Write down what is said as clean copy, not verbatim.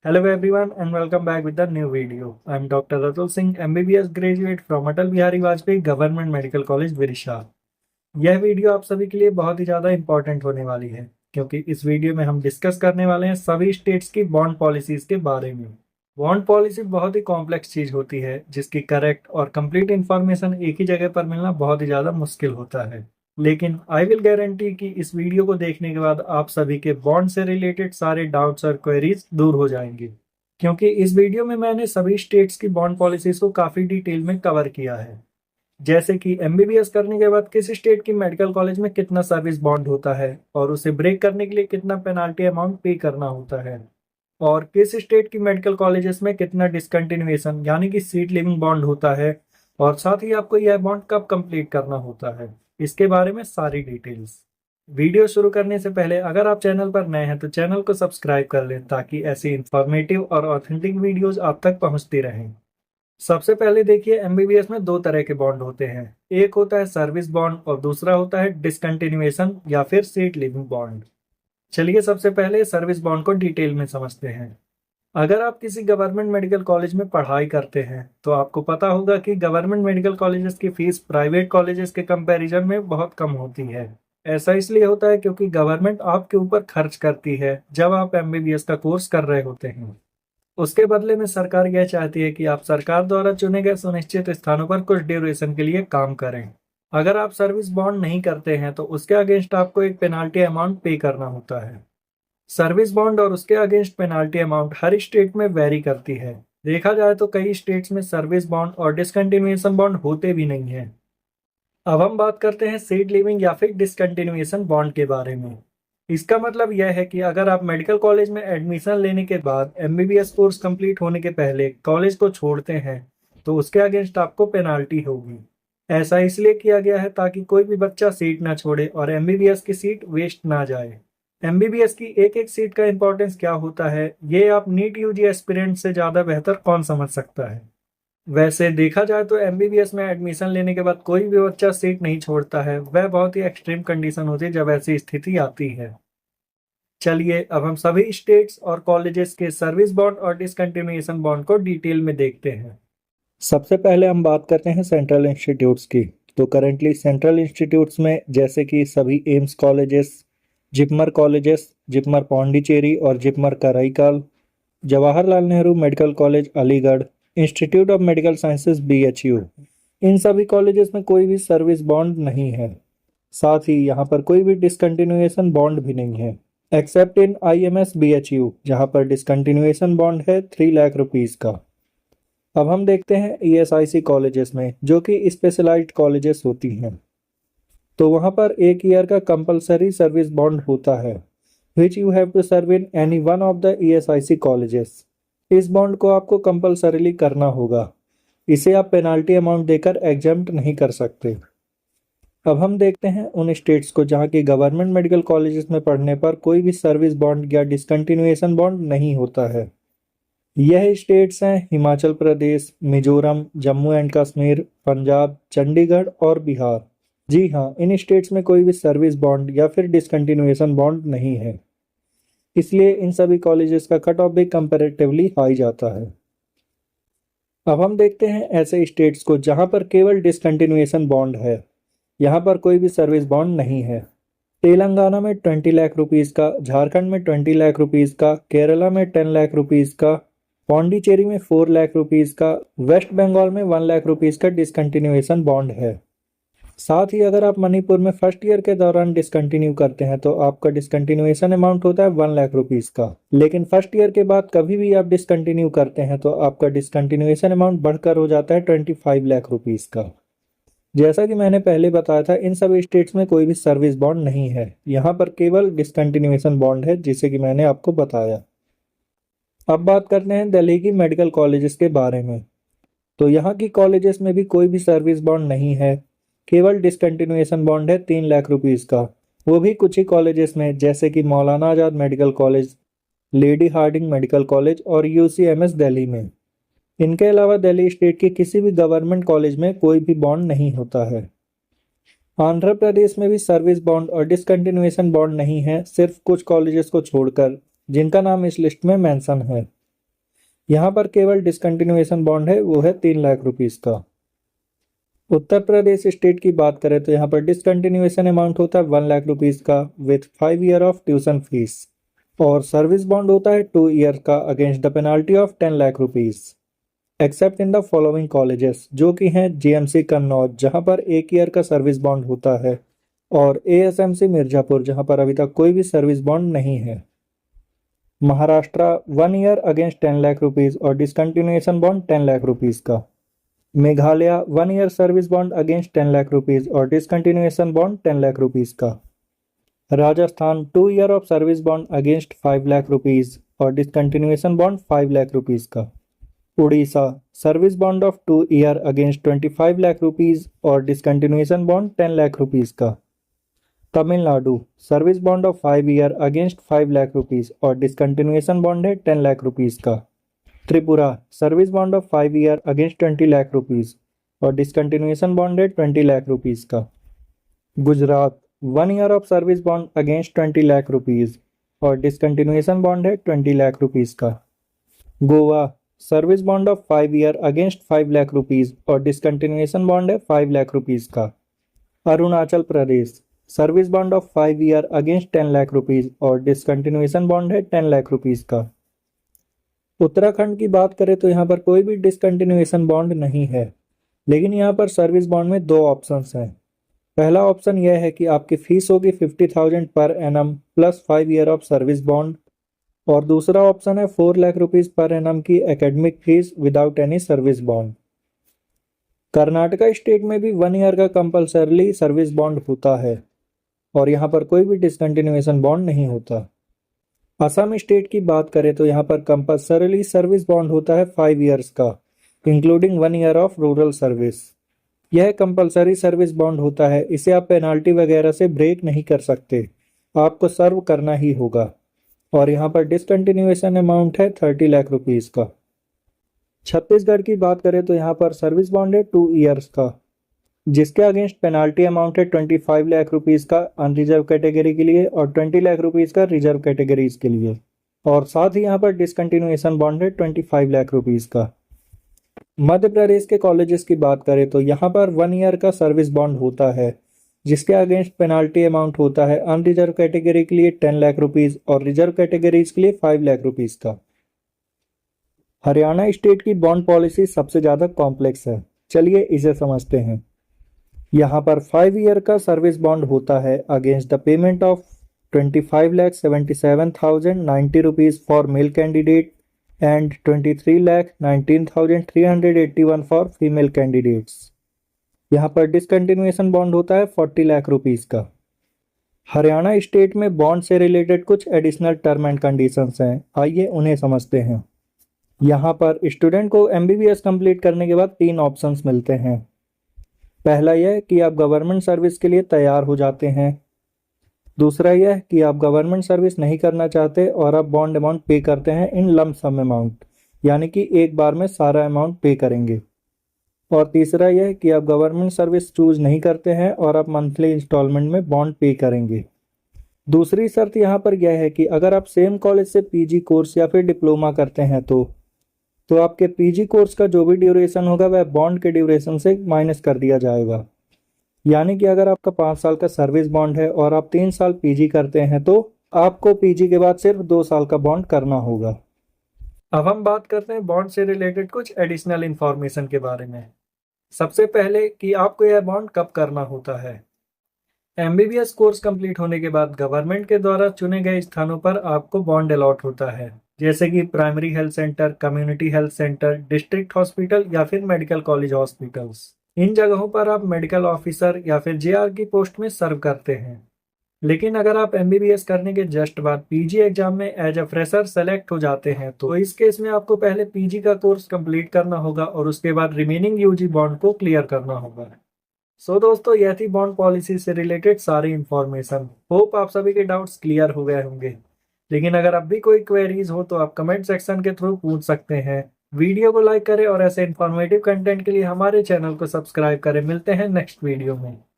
Hello everyone and welcome back with the new video. I am Dr. Atul Singh, MBBS graduate from Atal Bihari Vajpayee Government Medical College Vidisha. यह video आप सभी के लिए बहुत ही ज़्यादा important होने वाली है क्योंकि इस वीडियो में हम डिस्कस करने वाले हैं सभी स्टेट्स की बॉन्ड पॉलिसीज के बारे में। बॉन्ड पॉलिसी बहुत ही कॉम्प्लेक्स चीज़ होती है जिसकी करेक्ट और कंप्लीट इन्फॉर्मेशन एक ही जगह पर मिलना बहुत ही ज़्यादा मुश्किल होता है। लेकिन आई विल गारंटी कि इस वीडियो को देखने के बाद आप सभी के बॉन्ड से रिलेटेड सारे डाउट्स और क्वेरीज दूर हो जाएंगे क्योंकि इस वीडियो में मैंने सभी स्टेट्स की बॉन्ड पॉलिसीज को काफ़ी डिटेल में कवर किया है। जैसे कि एमबीबीएस करने के बाद किस स्टेट की मेडिकल कॉलेज में कितना सर्विस बॉन्ड होता है और उसे ब्रेक करने के लिए कितना पेनाल्टी अमाउंट पे करना होता है, और किस स्टेट की मेडिकल कॉलेजेस में कितना डिसकंटिन्यूएशन यानी कि सीट लिविंग बॉन्ड होता है, और साथ ही आपको यह बॉन्ड कब कंप्लीट करना होता है, इसके बारे में सारी डिटेल्स। वीडियो शुरू करने से पहले अगर आप चैनल पर नए हैं तो चैनल को सब्सक्राइब कर लें ताकि ऐसी इंफॉर्मेटिव और ऑथेंटिक वीडियोज आप तक पहुंचती रहें। सबसे पहले देखिए, एमबीबीएस में दो तरह के बॉन्ड होते हैं। एक होता है सर्विस बॉन्ड और दूसरा होता है डिसकंटिन्यूएशन या फिर सीट लिविंग बॉन्ड। चलिए सबसे पहले सर्विस बॉन्ड को डिटेल में समझते हैं। अगर आप किसी गवर्नमेंट मेडिकल कॉलेज में पढ़ाई करते हैं तो आपको पता होगा कि गवर्नमेंट मेडिकल कॉलेजेस की फीस प्राइवेट कॉलेजेस के कंपैरिजन में बहुत कम होती है। ऐसा इसलिए होता है क्योंकि गवर्नमेंट आपके ऊपर खर्च करती है जब आप एमबीबीएस का कोर्स कर रहे होते हैं। उसके बदले में सरकार यह चाहती है कि आप सरकार द्वारा चुने गए सुनिश्चित स्थानों पर कुछ ड्यूरेशन के लिए काम करें। अगर आप सर्विस बॉन्ड नहीं करते हैं तो उसके अगेंस्ट आपको एक पेनाल्टी अमाउंट पे करना होता है। सर्विस बॉन्ड और उसके अगेंस्ट पेनाल्टी अमाउंट हर स्टेट में वेरी करती है। देखा जाए तो कई स्टेट्स में सर्विस बॉन्ड और डिसकंटिन्यूएशन बॉन्ड होते भी नहीं है। अब हम बात करते हैं सीट लिविंग या फिर डिसकंटिन्यूएशन बॉन्ड के बारे में। इसका मतलब यह है कि अगर आप मेडिकल कॉलेज में एडमिशन लेने के बाद एमबीबीएस कोर्स कंप्लीट होने के पहले कॉलेज को छोड़ते हैं तो उसके अगेंस्ट आपको पेनाल्टी होगी। ऐसा इसलिए किया गया है ताकि कोई भी बच्चा सीट ना छोड़े और एमबीबीएस की सीट वेस्ट ना जाए। एमबीबीएस की एक एक सीट का इंपॉर्टेंस क्या होता है ये आप नीट यूजी एस्पिरेंट से ज़्यादा बेहतर कौन समझ सकता है। वैसे देखा जाए तो एमबीबीएस में एडमिशन लेने के बाद कोई भी बच्चा सीट नहीं छोड़ता है, वह बहुत ही एक्सट्रीम कंडीशन होती है जब ऐसी स्थिति आती है। चलिए अब हम सभी स्टेट्स और कॉलेजेस के सर्विस बॉन्ड और डिसकंटिन्यूएशन बॉन्ड को डिटेल में देखते हैं। सबसे पहले हम बात करते हैं सेंट्रल इंस्टीट्यूट्स की। तो करेंटली सेंट्रल इंस्टीट्यूट्स में जैसे कि सभी AIIMS colleges, JIPMER colleges, JIPMER Pondicherry और JIPMER Karaikal, Jawaharlal Nehru medical college Aligarh, institute of medical sciences BHU, इन सभी कॉलेजेस में कोई भी सर्विस बॉन्ड नहीं है। साथ ही यहाँ पर कोई भी डिसकंटिन्यूएशन बॉन्ड भी नहीं है एक्सेप्ट इन आईएमएस बीएचयू जहाँ पर डिसकंटिन्यूएशन बॉन्ड है 3 लाख रुपीज का। अब हम देखते हैं ईएसआईसी कॉलेजेस में जो कि स्पेशलाइज्ड कॉलेजेस होती हैं। तो वहाँ पर एक ईयर का कंपलसरी सर्विस बॉन्ड होता है which you have to serve in any one of the ESIC colleges. इस बॉन्ड को आपको कंपलसरीली करना होगा, इसे आप पेनाल्टी अमाउंट देकर एग्जम्प्ट नहीं कर सकते। अब हम देखते हैं उन स्टेट्स को जहाँ की गवर्नमेंट मेडिकल कॉलेजेस में पढ़ने पर कोई भी सर्विस बॉन्ड या डिसकंटिन्यूएशन बॉन्ड नहीं होता है। यह स्टेट्स हैं हिमाचल प्रदेश, मिजोरम, जम्मू एंड कश्मीर, पंजाब, चंडीगढ़ और बिहार। जी हाँ, इन स्टेट्स में कोई भी सर्विस बॉन्ड या फिर डिसकंटिन्यूएशन बॉन्ड नहीं है, इसलिए इन सभी कॉलेजेस का कट ऑफ भी कंपैरेटिवली हाई जाता है। अब हम देखते हैं ऐसे स्टेट्स को जहां पर केवल डिसकंटिन्यूएशन बॉन्ड है, यहाँ पर कोई भी सर्विस बॉन्ड नहीं है। तेलंगाना में 20 लाख रुपीज़ का, झारखंड में 20 लाख रुपीज़ का, केरला में 10 लाख रुपीज़ का, पौंडीचेरी में 4 लाख रुपीज़ का, वेस्ट बंगाल में 1 लाख रुपीज़ का डिसकंटिन्यूएशन बॉन्ड है। साथ ही अगर आप मणिपुर में फर्स्ट ईयर के दौरान डिसकंटिन्यू करते हैं तो आपका डिसकंटिन्यूएशन अमाउंट होता है 1 लाख रुपीज़ का। लेकिन फर्स्ट ईयर के बाद कभी भी आप डिसकंटिन्यू करते हैं तो आपका डिसकंटिन्यूएशन अमाउंट बढ़कर हो जाता है 25 लाख रुपीज़ का। जैसा कि मैंने पहले बताया था, इन सभी स्टेट्स में कोई भी सर्विस बॉन्ड नहीं है, यहाँ पर केवल डिसकंटिन्यूएशन बॉन्ड है जिसे कि मैंने आपको बताया। अब बात करते हैं दिल्ली की मेडिकल कॉलेजेस के बारे में। तो यहाँ की कॉलेजेस में भी कोई भी सर्विस बॉन्ड नहीं है, केवल डिसकंटिन्यूएशन बॉन्ड है 3 लाख रुपीज़ का। वो भी कुछ ही कॉलेजेस में जैसे कि Maulana Azad medical college, Lady Hardinge medical college और यूसीएमएस दिल्ली में। इनके अलावा दिल्ली स्टेट के किसी भी गवर्नमेंट कॉलेज में कोई भी बॉन्ड नहीं होता है। आंध्र प्रदेश में भी सर्विस बॉन्ड और डिसकंटिन्यूएशन बॉन्ड नहीं है, सिर्फ कुछ कॉलेजेस को छोड़कर जिनका नाम इस लिस्ट में मेंशन है। यहाँ पर केवल डिसकंटिन्यूएशन बॉन्ड है, वो है 3 लाख रुपीज का। उत्तर प्रदेश स्टेट की बात करें तो यहाँ पर डिसकंटिन्यूएशन अमाउंट होता है 1 लाख रुपीज का with 5 year of tuition fees, और सर्विस बॉन्ड होता है 2 ईयर का against the penalty of 10 lakh rupees accept in the following colleges, जो कि हैं जीएमसी कन्नौज जहां पर 1 ईयर का सर्विस बॉन्ड होता है, और एएसएमसी मिर्जापुर जहां पर अभी तक कोई भी सर्विस बॉन्ड नहीं है। Maharashtra 1 year against 10 lakh rupees और डिसकंटिन्यूएशन बॉन्ड 10 लाख रुपीज का। Meghalaya 1 year service bond against 10 lakh rupees और डिसकंटिन्यूएशन बॉन्ड 10 लाख रुपीज का। Rajasthan 2 year of service bond against 5 lakh rupees और डिसकंटिन्यूएशन बॉन्ड 5 लाख रुपीज का। Orissa service bond of 2 year against 25 lakh rupees और discontinuation bond 10 lakh rupees का। Tamil Nadu service bond of 5 year against 5 lakh rupees और discontinuation bond है 10 lakh rupees का। Tripura service bond of 5 year against 20 lakh rupees और discontinuation bond है 20 lakh rupees का। Gujarat 1 year of service bond against 20 lakh rupees और discontinuation bond है 20 लाख रुपीज का। Goa service bond of 5 year against 5 lakh rupees और डिसकंटिन्यूएशन बॉन्ड है 5 लाख रुपीज का। Arunachal Pradesh service bond of 5 year against 10 lakh rupees और डिसकंटिन्यूएशन बॉन्ड है 10 लाख रुपीज का। उत्तराखंड की बात करें तो यहाँ पर कोई भी डिसकंटिन्यूएशन बॉन्ड नहीं है, लेकिन यहाँ पर सर्विस बॉन्ड में 2 ऑप्शंस हैं। पहला ऑप्शन यह है कि आपकी फीस होगी 50,000 per annum plus 5 year of service bond, और दूसरा ऑप्शन है 4 लाख रुपीज पर एनम की academic fees without any service bond. Karnataka state में भी 1 ईयर का कंपल्सरली सर्विस बॉन्ड होता है और यहाँ पर कोई भी डिसकंटिन्यूएशन बॉन्ड नहीं होता। असम स्टेट की बात करें तो यहाँ पर कंपल्सरली सर्विस बॉन्ड होता है 5 ईयर्स का, including 1 year of rural service. यह कंपल्सरी सर्विस बॉन्ड होता है, इसे आप पेनाल्टी वगैरह से ब्रेक नहीं कर सकते, आपको सर्व करना ही होगा। और यहाँ पर डिसकंटिन्यूएशन अमाउंट है 30 लाख रुपीज का। छत्तीसगढ़ की बात करें तो यहाँ पर सर्विस बॉन्ड है 2 ईयर्स का, जिसके अगेंस्ट पेनाल्टी अमाउंट है 25 लाख रुपीज का अनरिजर्व कैटेगरी के लिए और 20 लाख रुपीज का रिजर्व कैटेगरीज के लिए, और साथ ही यहाँ पर डिसकंटिन्यूएशन बॉन्ड है 25 लाख रुपीज का। मध्य प्रदेश के कॉलेजेस की बात करें तो यहाँ पर 1 ईयर का सर्विस बॉन्ड होता है, जिसके अगेंस्ट पेनाल्टी अमाउंट होता है अनरिजर्व कैटेगरी के लिए 10 लाख रुपीज और रिजर्व कैटेगरीज के लिए 5 लाख रुपीज का। हरियाणा स्टेट की बॉन्ड पॉलिसी सबसे ज्यादा कॉम्प्लेक्स है, चलिए इसे समझते हैं। यहाँ पर 5 ईयर का सर्विस बॉन्ड होता है against the payment of 25,77,090 rupees for male candidate and 23,19,381 for female candidates. यहाँ पर डिसकंटिन्यूएशन बॉन्ड होता है 40 लाख रुपीज का। हरियाणा स्टेट में बॉन्ड से रिलेटेड कुछ एडिशनल टर्म एंड कंडीशंस हैं, आइए उन्हें समझते हैं। यहाँ पर स्टूडेंट को एमबीबीएस कंप्लीट करने के बाद 3 ऑप्शंस मिलते हैं। पहला यह कि आप गवर्नमेंट सर्विस के लिए तैयार हो जाते हैं। दूसरा यह कि आप गवर्नमेंट सर्विस नहीं करना चाहते और आप बॉन्ड अमाउंट पे करते हैं इन लम सम अमाउंट, यानी कि एक बार में सारा अमाउंट पे करेंगे। और तीसरा यह कि आप गवर्नमेंट सर्विस चूज नहीं करते हैं और आप मंथली इंस्टॉलमेंट में बॉन्ड पे करेंगे। दूसरी शर्त यहाँ पर यह है कि अगर आप सेम कॉलेज से पीजी कोर्स या फिर डिप्लोमा करते हैं तो आपके पीजी कोर्स का जो भी ड्यूरेशन होगा वह बॉन्ड के ड्यूरेशन से माइनस कर दिया जाएगा। यानी कि अगर आपका 5 साल का सर्विस बॉन्ड है और आप 3 साल पीजी करते हैं तो आपको पीजी के बाद सिर्फ 2 साल का बॉन्ड करना होगा। अब हम बात करते हैं बॉन्ड से रिलेटेड कुछ एडिशनल इंफॉर्मेशन के बारे में। सबसे पहले कि आपको यह बॉन्ड कब करना होता है। एमबीबीएस कोर्स कंप्लीट होने के बाद गवर्नमेंट के द्वारा चुने गए स्थानों पर आपको बॉन्ड अलॉट होता है, जैसे कि primary health centre, community health centre, district hospital या फिर मेडिकल कॉलेज हॉस्पिटल्स। इन जगहों पर आप मेडिकल ऑफिसर या फिर जेआर की पोस्ट में सर्व करते हैं। लेकिन अगर आप एमबीबीएस करने के जस्ट बाद पीजी एग्जाम में एज अ फ्रेशर सेलेक्ट हो जाते हैं तो इस केस में आपको पहले पीजी का कोर्स कंप्लीट करना होगा और उसके बाद रिमेनिंग यूजी बॉन्ड को क्लियर करना होगा। सो दोस्तों, यह थी बॉन्ड पॉलिसी से रिलेटेड सारी इंफॉर्मेशन। होप आप सभी के डाउट्स क्लियर हो गए होंगे, लेकिन अगर अब भी कोई क्वेरीज हो तो आप कमेंट सेक्शन के थ्रू पूछ सकते हैं। वीडियो को लाइक करें और ऐसे इंफॉर्मेटिव कंटेंट के लिए हमारे चैनल को सब्सक्राइब करें। मिलते हैं नेक्स्ट वीडियो में।